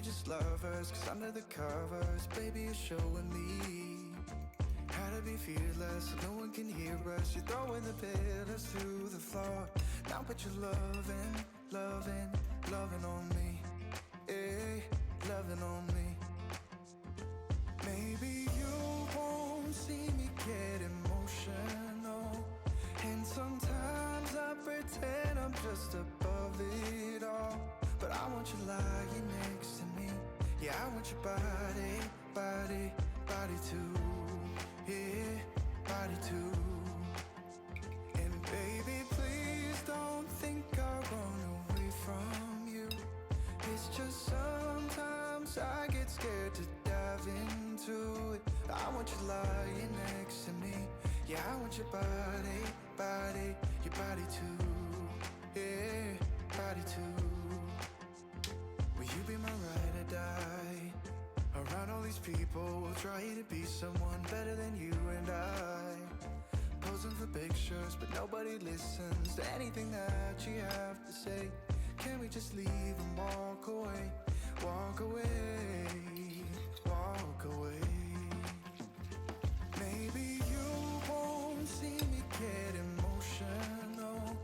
just lovers? Cause under the covers, baby, you're showing me how to be fearless so no one can hear us. You're throwing the pillars through the floor. Now put your loving, loving, loving on me. Yeah, loving on me. Maybe you won't see me get emotional, and sometimes I pretend I'm just above it all. But I want you lying next to me. Yeah, I want your body, body, body too. Yeah, body too. And baby, please don't think I'll run away from you. It's just sometimes I get scared to dive into it. I want you lying next to me. Yeah, I want your body, body, your body too. Yeah, body too. Will you be my ride or die? Around all these people, we'll try to be someone better than you and I. Posing for pictures, but nobody listens to anything that you have to say. Can we just leave and walk away? Walk away, walk away. Maybe you won't see me get emotional,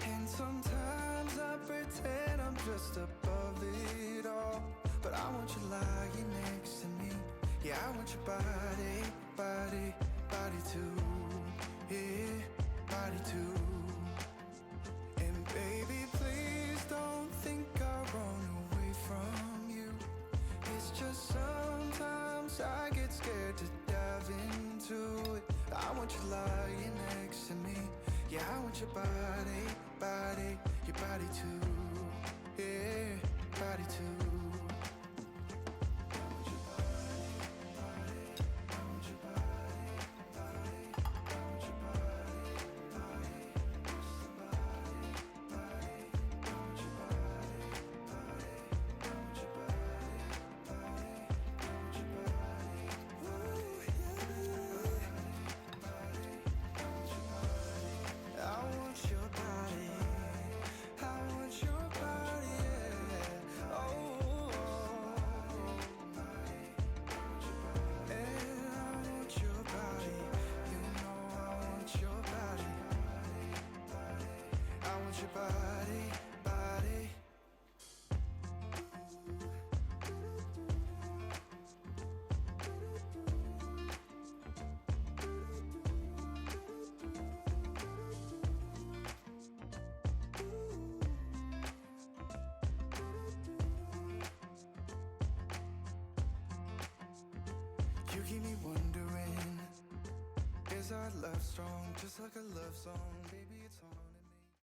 and sometimes I pretend I'm just above it all. But I want you lying next to me. Yeah, I want your body, body, body too. Yeah, body too. And baby, please don't think I'll run away from you. It's just sometimes I get scared to dive into it. I want you lying next to me. Yeah, I want your body, body, your body too. Yeah, body too. You keep me wondering, is our love strong? Just like a love song, baby, it's on.